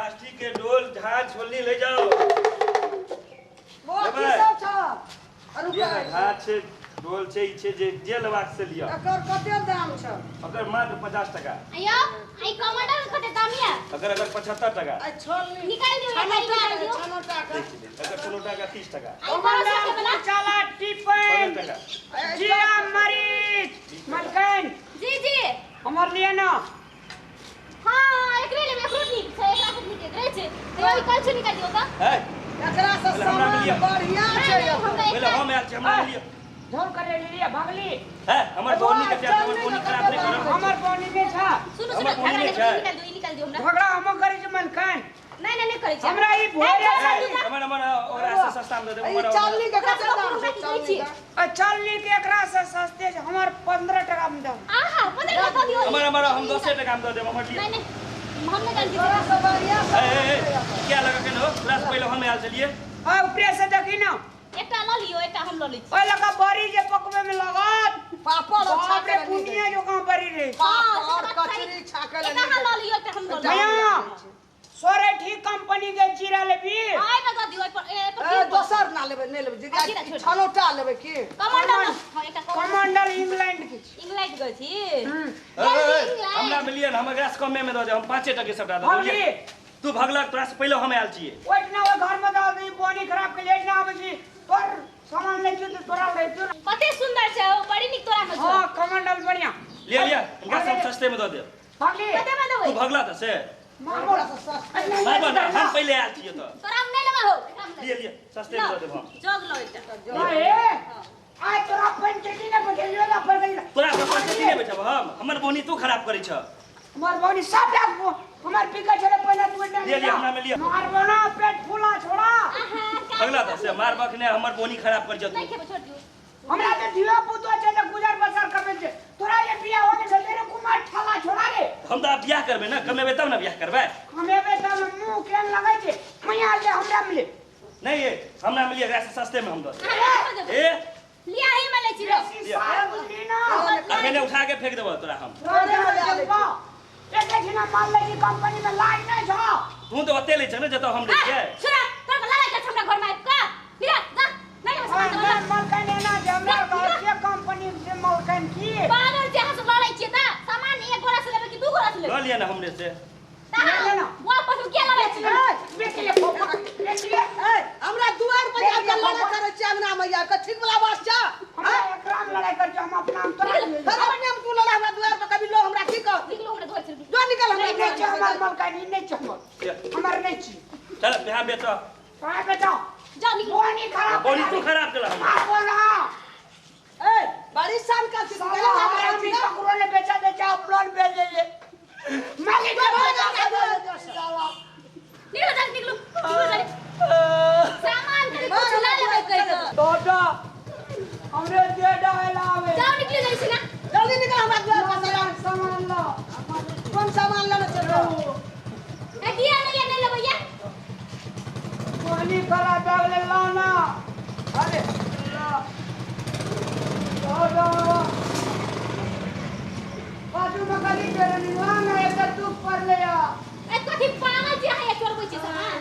plastic के डोल झाड़ छोलनी ले जाओ वो की सब छ अरु ये झाड़ छे डोल छे ई छे जे लेबाक से लिया एकर कते दाम छ अगर मात्र 50 टका अयो आई कमांडर कते दाम या अगर 75 टका आई छोलनी निकाल दियो निकाल दियो छनोटा का अगर छनोटा का 30 टका कमांडर चला टिफिन 15 टका जीरा मरीच मलकन जी जी हमार लिए ना हां एकरे ले फ्रूटी से एकरा फ्रूटी के रहे छे तो ई कल से निकाल दियो का है एकरा से सामान बढ़िया छै पहले हम आल हमरा लिए झोल करे लिए भागली है हमर बोनी के प्यार हमर बोनी खराब नहीं करो हमार बोनी में था सुनो हमर सुनो बोनी में निकाल छै दियो निकाल दियो हमरा झगड़ा हम करे छ मलकन नहीं करे छे हमरा ई भोरे हमर और ऐसे सस्ता में दे दे ई चालनी के कते दाम छै चालनी का चलनी के एकरा से सस्ते छ हमार 15 टका में दो आहा 15 टका दियो हमर हम 10 टका में दे देब हमर लिए नहीं हम निकाल दियो थोड़ा सा बढ़िया ए क्या लगा के नो प्लस पहले हम आल चलिए आ ऊपर से देखी ना एकटा ल लियो एकटा हम ल लै छी ओइ लगा बड़ी जे पकवे में लागत पापड़ बाप छाके रे पुनिया जो कहां बड़ी रे पापड़ कचरी छाके ले एकटा ल लियो एकटा हम ल लै भैया सोरे ठीक कंपनी के जीरा लेबी आई ना दियो ए ए पर दोसर ना लेबे नहीं लेबे जी छनोटा लेबे की कमांडर हां एकटा कमांडर इंग्लैंड के इंग्लैंड गई थी हमरा मिलियन हम गैस कमे में दे दे हम 5 टके सबटा दे भागली दिए तू भगला तोरा से पहले हम आल छिए ओइ ना वो घर में डाल दी पानी खराब के लेट ना आवे छी तोर सामान ले तू तोरा ले तू कते सुंदर छै ओ बड़ी निक तोरा में हां कमांडर बढ़िया ले लिया इनका सब सस्ते में दे दे भागली कते में देबै तू भगला त से मामो बाबा ना हम पहले आल छिए तो तोरा में नहीं लेबा हो ले लिया सस्ते में दे दे हम जग लो एकटा ए आज तोरा पंचटी ने बदलियो ना पर गई तोरा पर पंचायती नहीं बैठब हम हमर बोनी तू खराब करै छ हमार बहनी सब डाक हमार पिका चले पहले तू ले लिया हमरा में लिया मार बना पेट फूला छोड़ा भगला त से मार बखने हमर बोनी खराब कर जतू नहीं खेबे छोड़ दियो हमरा के दिवा पुतो छै त गुजर बसर करबे छै तोरा ये बियाह होने से तेरे कुमार ठाला छोड़ा रे हम त बियाह करबे ना कमेबे तब ना बियाह करबे हमें बे तब मुंह केन लगै छै मैया ले हमरा मिले नहीं ये हमरा मिलिए गैस सस्ते में हम दे ए लिया ही में ले छी रो सारा बुझली ना अखने उठा के फेंक देबो तोरा हम ये देखी ना मान ले कंपनी में लाइन नहीं छ तू तो ओते ले छ ना जतो हम ले छिए सुना तोरा लड़ाई के हमरा घर में आइब का मिला जा नहीं सामान दे मलकन ना जे हमरा घर के कंपनी से मलकन की पागल जहां से लड़ाई छी त सामान एक गोरा से लेबे कि दू गोरा से लेबे ल लिया ना हमरे से लेना वापस में क्या लड़ाई छी बेच ले फोपा बेच ले ए हमरा दुआर पर जाके लड़ाई करे छी अंगना मैया के ठीक वाला बात छ हमरा एकराम लड़ाई कर हम अपना हम तोरा हमर नाम तू लड़ा हमरा दुआर पर कभी लो हमरा की कर निकलो हमरा घर से जो निकल हमरा नहीं छ हमर मलकन नहीं छ हमर नहीं छी चल बिहार बेटा कहां बेटा जाओ निकलो बोनी खराब बोनी तू खराब कर हम बोला ए बड़ी शान का छी साला हमारा भी पकड़ो ने बेचा दे जा अपलोड भेज दे मालिक निकलो जा निकलो सामान के कुछ ला लेबे कह दो तोटा हमरे दे डाला आवे जाओ निकल जाई छी ना जल्दी निकल हमरा दुआर पर से सामान ला कौन सामान लेना चल ए दिया नहीं ले भैया बोनी खराब डाले लाना अरे ला तोटा बाजू में गली तेरे निवान है एक तू पर ले आ ए कथि पागल जे है चोर कोई छी सामान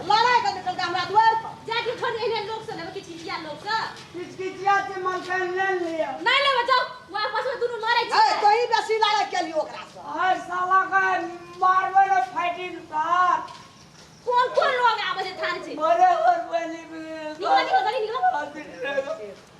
लड़ाई कर निकल हमरा दुआर पर जाके छोड़ एने लोग से लेबे कि चिड़िया लोग से किसकिया से मलकन ले लिया नहीं लेबे जाओ वापस में दोनों लड़ाई छी ए तो ही बेसी लड़ाई के लियो ओकरा से हर साला का मार्बल फाइटिंग साथ कौन कौन लोग आवे जे थान छी मरे और बनी भी निकलो निकलो जल्दी निकलो निकलो